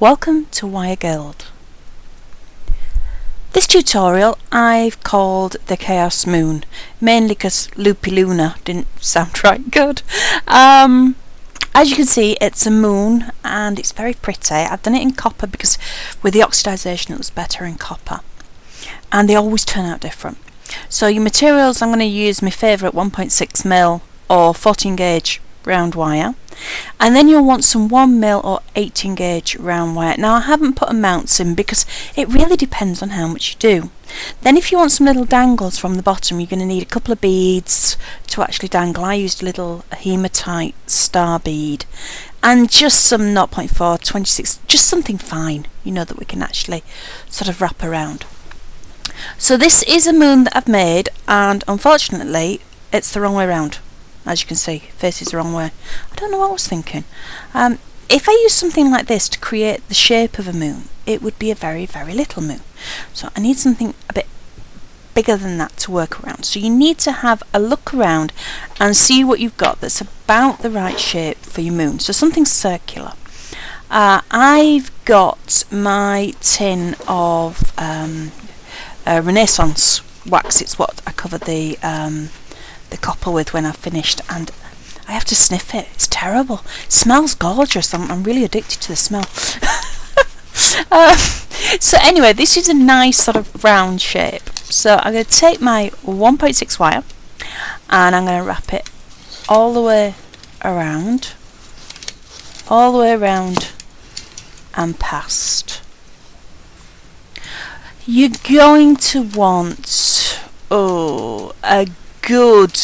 Welcome to Wire Guild. This tutorial I've called the Chaos Moon, mainly because Loopy Luna didn't sound right good. As you can see, it's a moon and it's very pretty. I've done it in copper because with the oxidization it was better in copper, and they always turn out different. So your materials, I'm going to use my favourite 1.6mm or 14 gauge round wire, and then you'll want some 1mm or 18 gauge round wire. Now I haven't put amounts in because it really depends on how much you do. Then if you want some little dangles from the bottom, you're going to need a couple of beads to actually dangle. I used a little hematite star bead and just some 0.4, 26, just something fine, you know, that we can actually sort of wrap around. So this is a moon that I've made, and unfortunately it's the wrong way around. As you can see, faces the wrong way. I don't know what I was thinking. If I use something like this to create the shape of a moon, it would be a very, very little moon. So I need something a bit bigger than that to work around. So you need to have a look around and see what you've got that's about the right shape for your moon. So something circular. I've got my tin of Renaissance wax. It's what I covered the copper with when I finished, and I have to sniff it. It's terrible. It smells gorgeous. I'm really addicted to the smell. So anyway, this is a nice sort of round shape. So I'm going to take my 1.6 wire and I'm going to wrap it all the way around, and past. You're going to want a good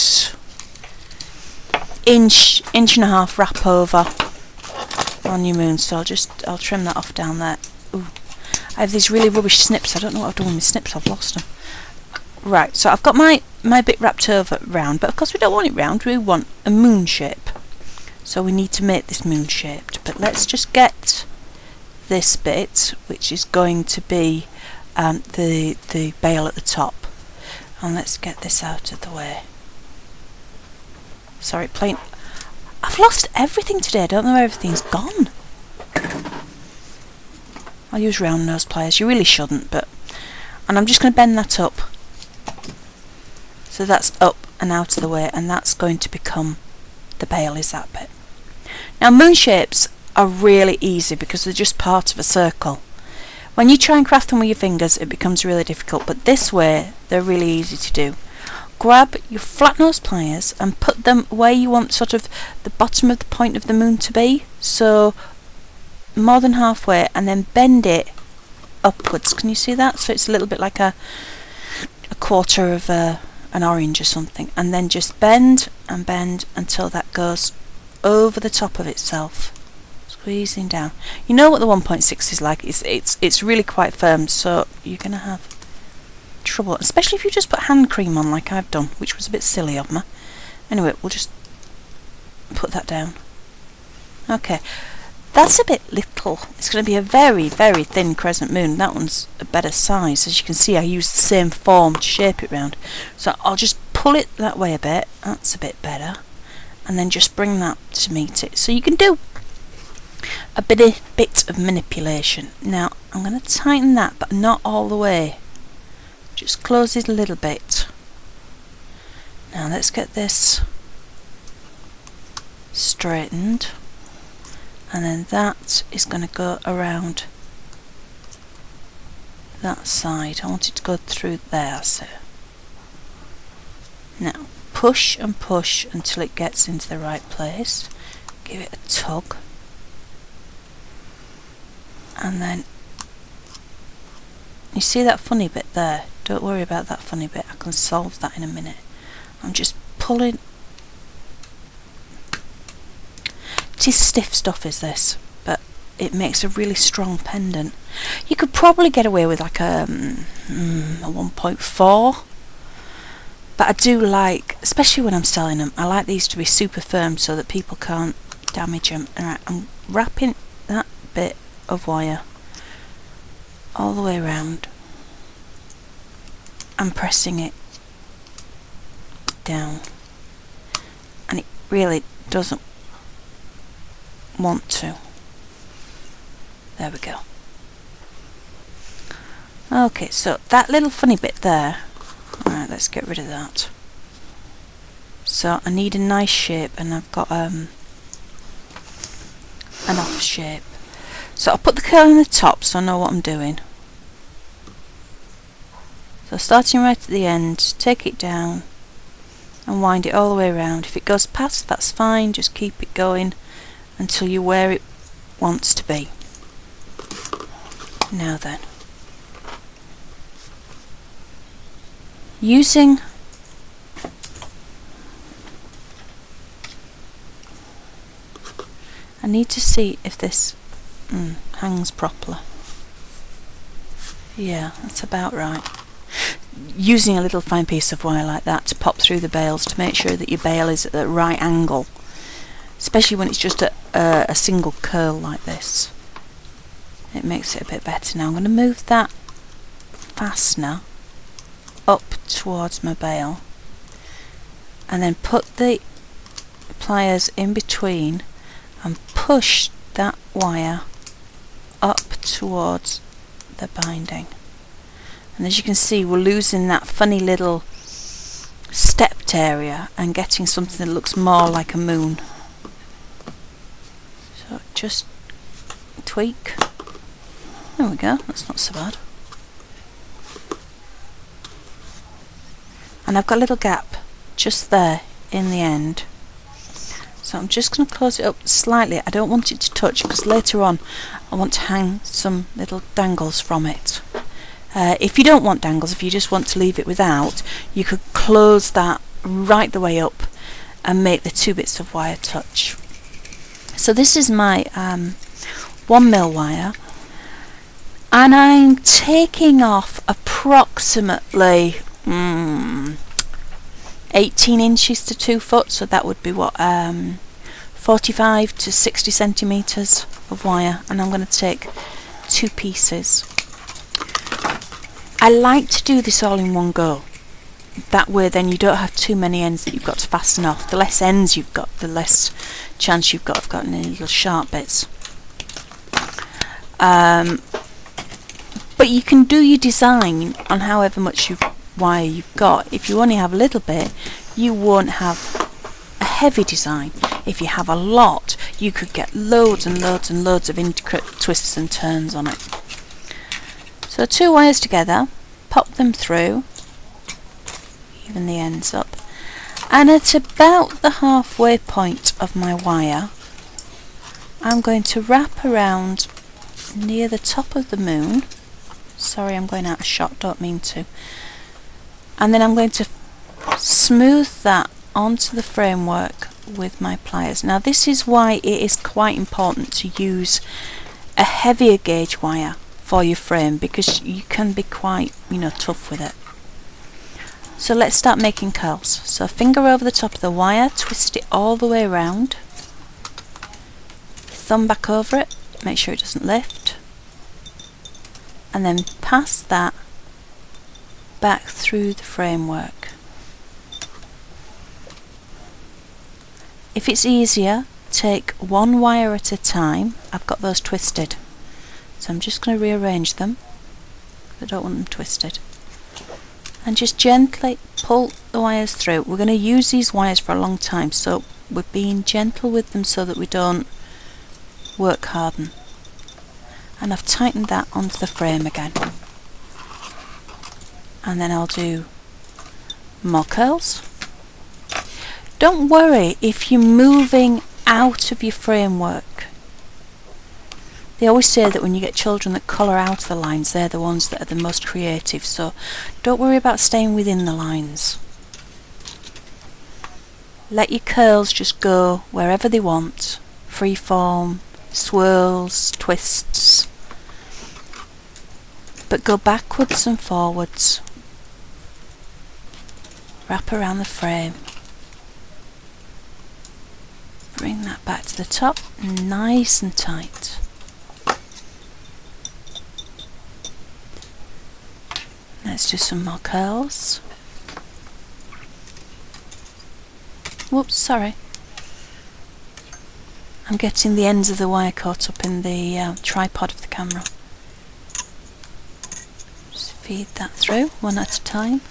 inch and a half wrap over on your moon. So I'll trim that off down there. Ooh, I have these really rubbish snips. I don't know what I've done with my snips. I've lost them. Right, so I've got my bit wrapped over round, but of course we don't want it round. We want a moon shape. So we need to make this moon shaped. But let's just get this bit, which is going to be the bail at the top. And let's get this out of the way. Sorry, plain. I've lost everything today. I don't know where everything's gone. I'll use round nose pliers. You really shouldn't, but. And I'm just going to bend that up. So that's up and out of the way, and that's going to become the bail, is that bit. Now, moon shapes are really easy because they're just part of a circle. When you try and craft them with your fingers, it becomes really difficult, but this way, they're really easy to do. Grab your flat nose pliers and put them where you want sort of the bottom of the point of the moon to be, so more than halfway, and then bend it upwards. Can you see that? So it's a little bit like a quarter of an orange or something, and then just bend and bend until that goes over the top of itself. Squeezing down. You know what the 1.6 is like. It's really quite firm, so you're going to have trouble, especially if you just put hand cream on like I've done, which was a bit silly of me. Anyway, we'll just put that down. Okay, that's a bit little. It's going to be a very, very thin crescent moon. That one's a better size. As you can see, I used the same form to shape it round. So I'll just pull it that way a bit. That's a bit better. And then just bring that to meet it. So you can do a bit of manipulation. Now I'm going to tighten that, but not all the way. Just close it a little bit. Now let's get this straightened, and then that is going to go around that side. I want it to go through there. So now push and push until it gets into the right place. Give it a tug. And then you see that funny bit there? Don't worry about that funny bit. I can solve that in a minute. I'm just pulling. It is stiff stuff, is this, but it makes a really strong pendant. You could probably get away with like a 1.4, but I do like, especially when I'm selling them, I like these to be super firm so that people can't damage them. Alright, I'm wrapping that bit of wire all the way around and pressing it down, and it really doesn't want to. There we go. Okay, so that little funny bit there, alright, let's get rid of that. So I need a nice shape, and I've got an off shape. So I'll put the curl in the top so I know what I'm doing. So starting right at the end, take it down and wind it all the way around. If it goes past, that's fine, just keep it going until you're where it wants to be. Now then, using I need to see if this hangs properly. Yeah, that's about right. Using a little fine piece of wire like that to pop through the bails to make sure that your bail is at the right angle, especially when it's just a single curl like this. It makes it a bit better. Now I'm going to move that fastener up towards my bail and then put the pliers in between and push that wire up towards the binding. And as you can see, we're losing that funny little stepped area and getting something that looks more like a moon. So just tweak. There we go, that's not so bad. And I've got a little gap just there in the end. So I'm just going to close it up slightly. I don't want it to touch because later on I want to hang some little dangles from it. If you don't want dangles, if you just want to leave it without, you could close that right the way up and make the two bits of wire touch. So this is my 1mm wire, and I'm taking off approximately 18 inches to 2 foot, so that would be what, 45 to 60 centimetres of wire, and I'm going to take 2 pieces. I like to do this all in one go. That way then you don't have too many ends that you've got to fasten off. The less ends you've got, the less chance you've got of getting any little sharp bits. But you can do your design on however much wire you've got. If you only have a little bit, you won't have a heavy design. If you have a lot, you could get loads and loads and loads of intricate twists and turns on it. So 2 wires together, pop them through, even the ends up, and at about the halfway point of my wire I'm going to wrap around near the top of the moon. Sorry, I'm going out of shot, don't mean to. And then I'm going to smooth that onto the framework with my pliers. Now this is why it is quite important to use a heavier gauge wire for your frame, because you can be quite, tough with it. So let's start making curls. So finger over the top of the wire, twist it all the way around, thumb back over it, make sure it doesn't lift, and then pass that back through the framework. If it's easier, take 1 wire at a time. I've got those twisted, so I'm just going to rearrange them. I don't want them twisted. And just gently pull the wires through. We're going to use these wires for a long time, so we're being gentle with them so that we don't work harden. And I've tightened that onto the frame again. And then I'll do more curls. Don't worry if you're moving out of your framework. They always say that when you get children that colour out the lines, they're the ones that are the most creative, so don't worry about staying within the lines. Let your curls just go wherever they want. Freeform, swirls, twists. But go backwards and forwards. Wrap around the frame. Bring that back to the top, nice and tight. Let's do some more curls. Whoops, sorry. I'm getting the ends of the wire caught up in the tripod of the camera. Just feed that through one at a time.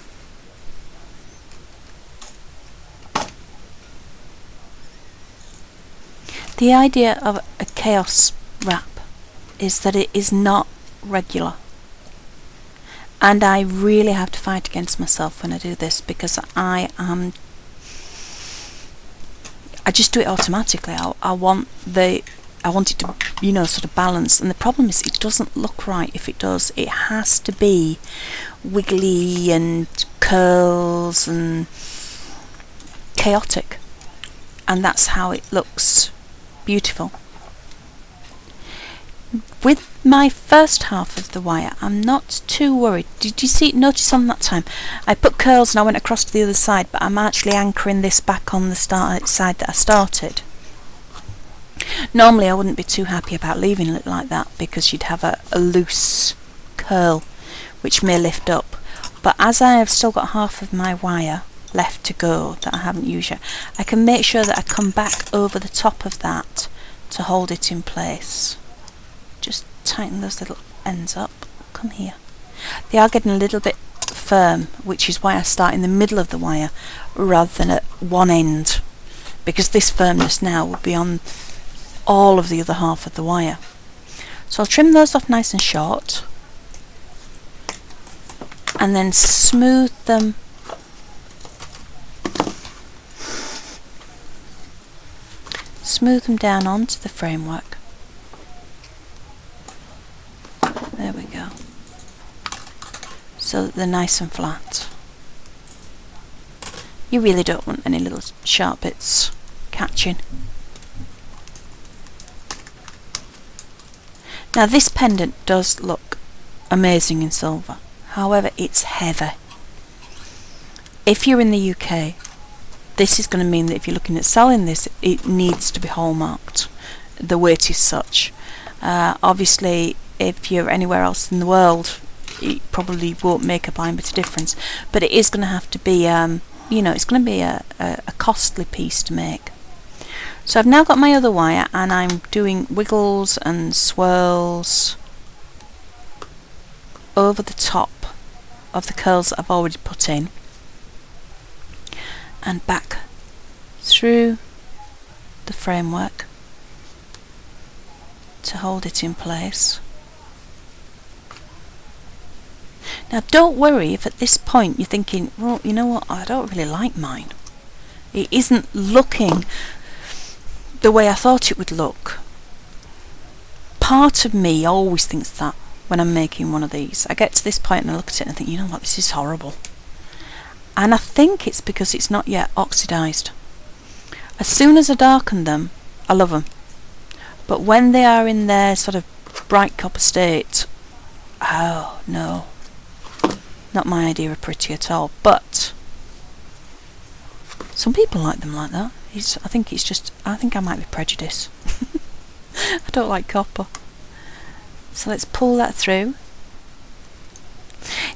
The idea of a chaos wrap is that it is not regular. And I really have to fight against myself when I do this, because I just do it automatically. I want it to, you know, sort of balance. And the problem is it doesn't look right if it does. It has to be wiggly and curls and chaotic. And that's how it looks beautiful. With my first half of the wire, I'm not too worried. Did you notice on that time I put curls and I went across to the other side, but I'm actually anchoring this back on the side that I started. Normally I wouldn't be too happy about leaving it like that, because you'd have a loose curl which may lift up, but as I have still got half of my wire left to go that I haven't used yet, I can make sure that I come back over the top of that to hold it in place. Just tighten those little ends up. Come here. They are getting a little bit firm, which is why I start in the middle of the wire rather than at one end, because this firmness now will be on all of the other half of the wire. So I'll trim those off nice and short and then smooth them down onto the framework. There we go. So that they're nice and flat. You really don't want any little sharp bits catching. Now this pendant does look amazing in silver. However, it's heavy. If you're in the UK, this is going to mean that if you're looking at selling this, it needs to be hallmarked. The weight is such. Obviously, if you're anywhere else in the world, it probably won't make a blind bit of difference. But it is going to have to be, you know, it's going to be a costly piece to make. So I've now got my other wire, and I'm doing wiggles and swirls over the top of the curls that I've already put in, and back through the framework to hold it in place. Now don't worry if at this point you're thinking, well, you know what, I don't really like mine. It isn't looking the way I thought it would look. Part of me always thinks that when I'm making one of these. I get to this point and I look at it and I think, you know what, this is horrible. And I think it's because it's not yet oxidized. As soon as I darken them, I love them. But when they are in their sort of bright copper state, oh no, not my idea of pretty at all. But some people like them like that. I think I might be prejudiced. I don't like copper. So let's pull that through.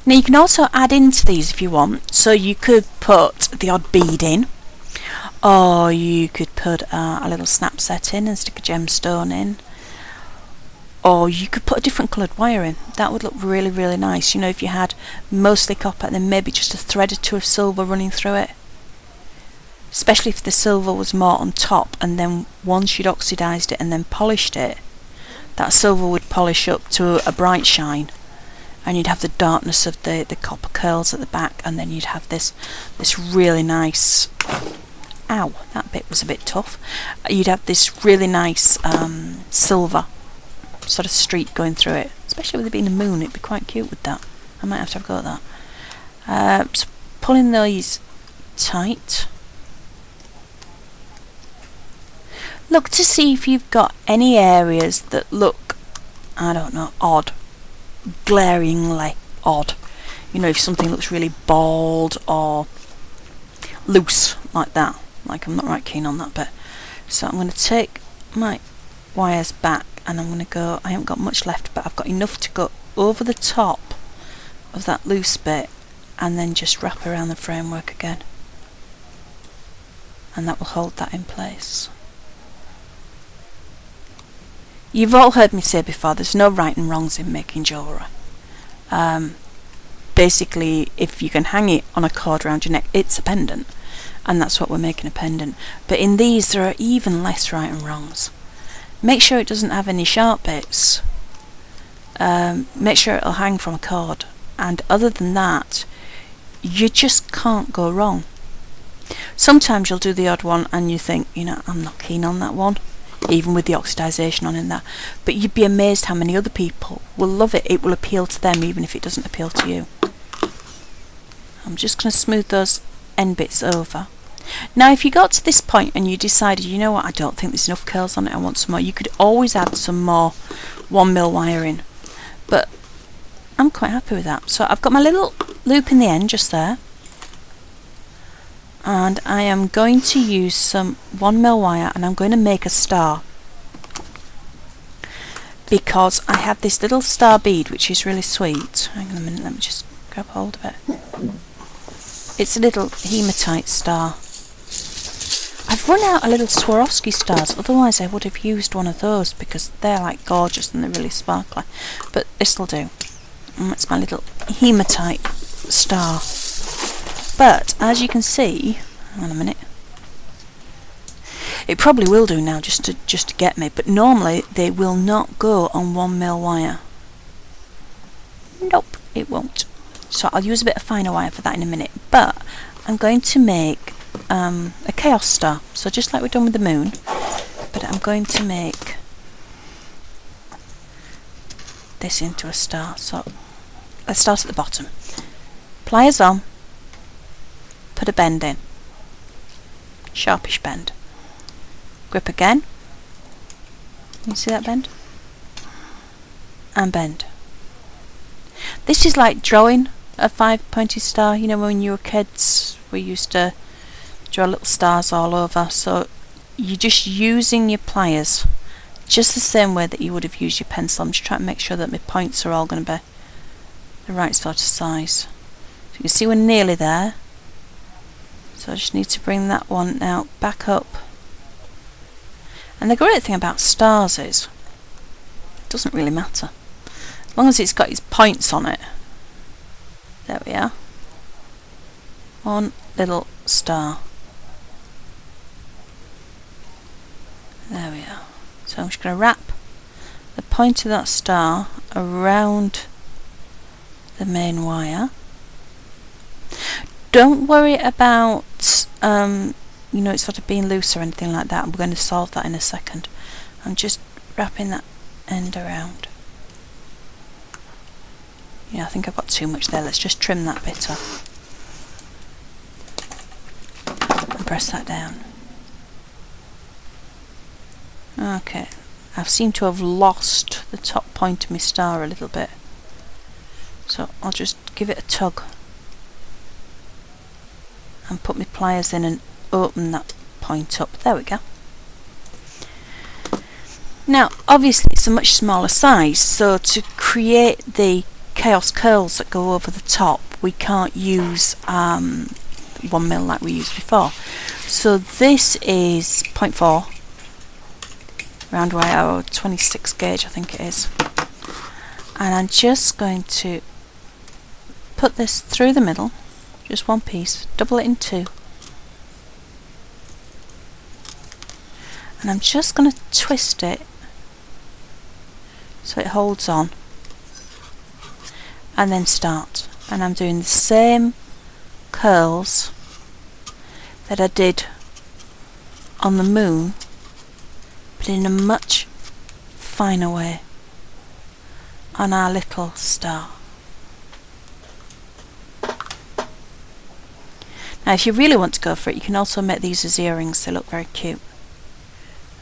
Now you can also add into these if you want. So you could put the odd bead in, or you could put a little snap set in and stick a gemstone in, or you could put a different coloured wire in. That would look really, really nice. You know, if you had mostly copper and then maybe just a thread or two of silver running through it. Especially if the silver was more on top, and then once you'd oxidized it and then polished it, that silver would polish up to a bright shine, and you'd have the darkness of the copper curls at the back, and then you'd have this really nice, ow, that bit was a bit tough, you'd have this really nice silver sort of streak going through it. Especially with it being a moon, it'd be quite cute with that. I might have to have a go at that. So pulling these tight. Look to see if you've got any areas that look, I don't know, odd, glaringly odd. You know, if something looks really bald or loose like that. Like, I'm not right keen on that bit. So I'm going to take my wires back and I'm going to go, I haven't got much left, but I've got enough to go over the top of that loose bit and then just wrap around the framework again. And that will hold that in place. You've all heard me say before, there's no right and wrongs in making jewellery. Basically, if you can hang it on a cord around your neck, it's a pendant, and that's what we're making a pendant. But in these, there are even less right and wrongs. Make sure it doesn't have any sharp bits. Make sure it'll hang from a cord, and other than that, you just can't go wrong. Sometimes you'll do the odd one and you think, you know, I'm not keen on that one, even with the oxidization on in that, but you'd be amazed how many other people will love it. It will appeal to them even if it doesn't appeal to you. I'm just going to smooth those end bits over. Now if you got to this point and you decided, you know what, I don't think there's enough curls on it, I want some more, you could always add some more 1mm wire in, but I'm quite happy with that. So I've got my little loop in the end just there, and I am going to use some 1mm wire, and I'm going to make a star, because I have this little star bead which is really sweet. Hang on a minute, let me just grab hold of it. It's a little hematite star. I've run out of little Swarovski stars, otherwise I would have used one of those because they're like gorgeous and they're really sparkly, but this'll do. And that's my little hematite star. But as you can see, hang on a minute, it probably will do now just to get me, but normally they will not go on 1mm wire. Nope, it won't. So I'll use a bit of finer wire for that in a minute, but I'm going to make a chaos star, so just like we've done with the moon, but I'm going to make this into a star. So let's start at the bottom. Pliers on, put a bend in, sharpish bend, grip again, you see that bend, and bend. This is like drawing a 5-pointed star. You know, when you were kids we used to draw little stars all over, so you're just using your pliers just the same way that you would have used your pencil. I'm just trying to make sure that my points are all going to be the right sort of size. So you can see we're nearly there, so I just need to bring that one now back up. And the great thing about stars is it doesn't really matter as long as it's got its points on it. There we are, one little star. There we are. So I'm just going to wrap the point of that star around the main wire. Don't worry about you know, it's sort of being loose or anything like that. We're going to solve that in a second. I'm just wrapping that end around. Yeah, I think I've got too much there. Let's just trim that bit off and press that down. Okay, I seem to have lost the top point of my star a little bit, so I'll just give it a tug and put my pliers in and open that point up. There we go. Now obviously it's a much smaller size, so to create the chaos curls that go over the top we can't use 1mm like we used before. So this is 0.4 round wire, or 26 gauge I think it is, and I'm just going to put this through the middle, just one piece, double it in two, and I'm just going to twist it so it holds on, and then start. And I'm doing the same curls that I did on the moon, but in a much finer way on our little star. Now if you really want to go for it, you can also make these as earrings. They look very cute,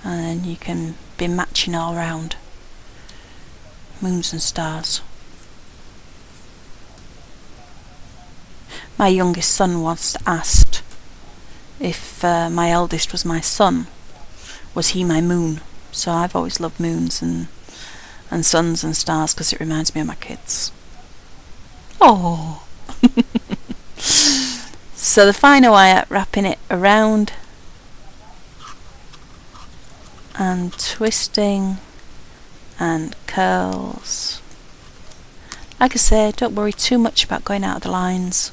and then you can be matching all round moons and stars. My youngest son once asked if my eldest was my son, was he my moon? So I've always loved moons and suns and stars because it reminds me of my kids. Oh. So the finer wire, wrapping it around and twisting and curls. Like I say, don't worry too much about going out of the lines.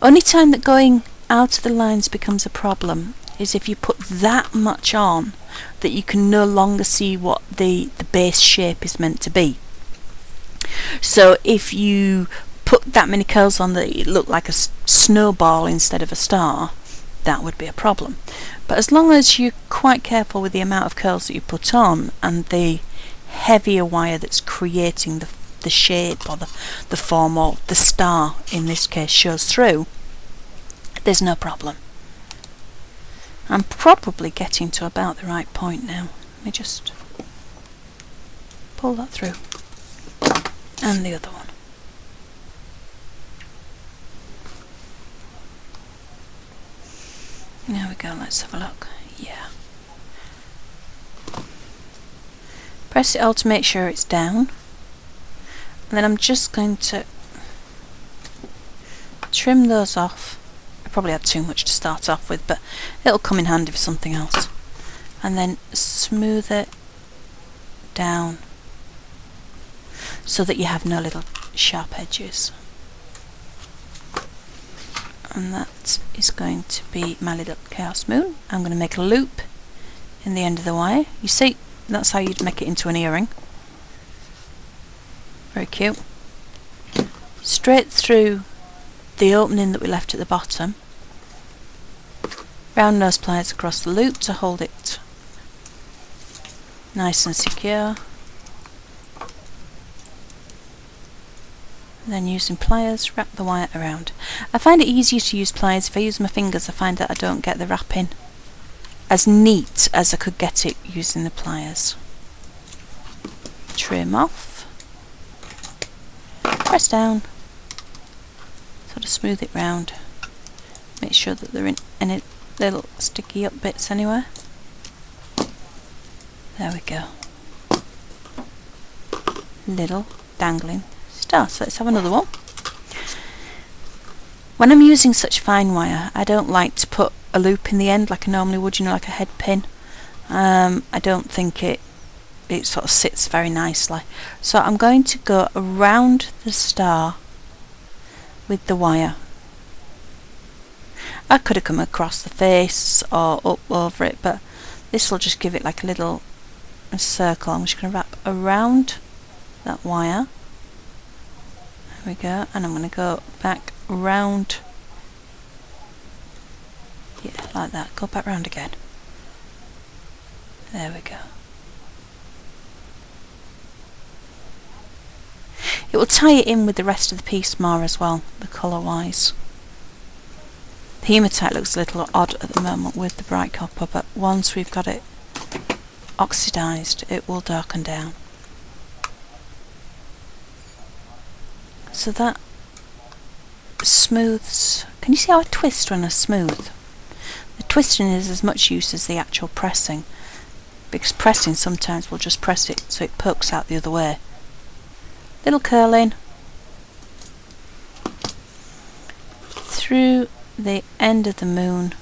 Only time that going out of the lines becomes a problem is if you put that much on that you can no longer see what the base shape is meant to be. So if you put that many curls on that it looked like a snowball instead of a star, that would be a problem. But as long as you're quite careful with the amount of curls that you put on and the heavier wire that's creating the shape or the form, or the star in this case, shows through, there's no problem. I'm probably getting to about the right point now. Let me just pull that through. And the other one. There we go, let's have a look. Yeah. Press it all to make sure it's down. And then I'm just going to trim those off. I probably had too much to start off with, but it'll come in handy for something else. And then smooth it down so that you have no little sharp edges. And that is going to be my little chaos moon. I'm going to make a loop in the end of the wire. You see, that's how you'd make it into an earring. Very cute. Straight through the opening that we left at the bottom. Round nose pliers across the loop to hold it nice and secure. Then using pliers, wrap the wire around. I find it easier to use pliers. If I use my fingers, I find that I don't get the wrapping as neat as I could get it using the pliers. Trim off. Press down. Sort of smooth it round. Make sure that there aren't any little sticky up bits anywhere. There we go. Little dangling star. So let's have another one. When I'm using such fine wire, I don't like to put a loop in the end like I normally would, you know, like a head pin. I don't think it sort of sits very nicely. So I'm going to go around the star with the wire. I could have come across the face or up over it, but this will just give it like a little circle. I'm just going to wrap around that wire. There we go, and I'm going to go back round, yeah, like that. Go back round again. There we go. It will tie it in with the rest of the piece more as well, the colour wise. The hematite looks a little odd at the moment with the bright copper, but once we've got it oxidized, it will darken down. So that smooths. Can you see how I twist when I smooth? The twisting is as much use as the actual pressing, because pressing sometimes will just press it so it pokes out the other way. Little curling through the end of the moon,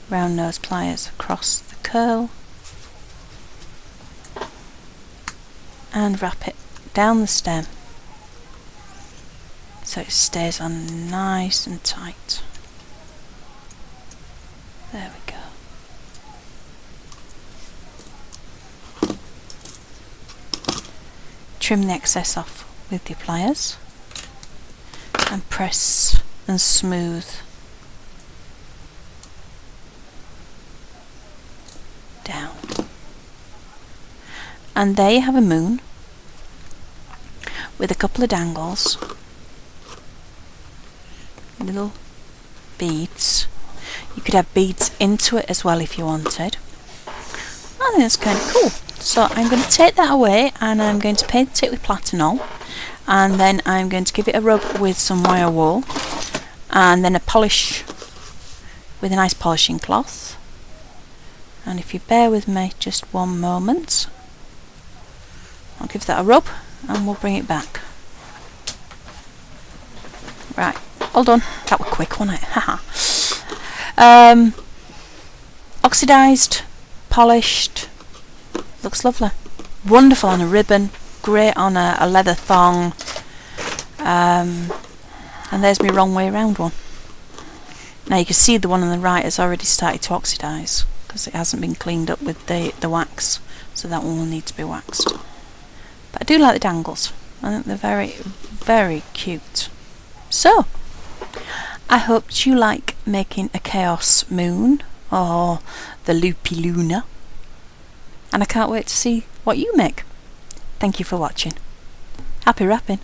round nose pliers across the curl, and wrap it down the stem so it stays on nice and tight. There we go. Trim the excess off with your pliers and press and smooth down. And there you have a moon with a couple of dangles, little beads. You could have beads into it as well if you wanted. I think that's kind of cool. So I'm going to take that away and I'm going to paint it with platinum, and then I'm going to give it a rub with some wire wool, and then a polish with a nice polishing cloth. And if you bear with me just one moment, I'll give that a rub and we'll bring it back. Right, all done. That was quick, wasn't it? Haha. Oxidized polished. Looks lovely. Wonderful on a ribbon. Great on a leather thong. And there's my wrong way around one. Now you can see the one on the right has already started to oxidize because it hasn't been cleaned up with the wax, so that one will need to be waxed. But I do like the dangles. I think they're very, very cute. So, I hope you like making a chaos moon or the Loopy Luna, and I can't wait to see what you make. Thank you for watching. Happy wrapping.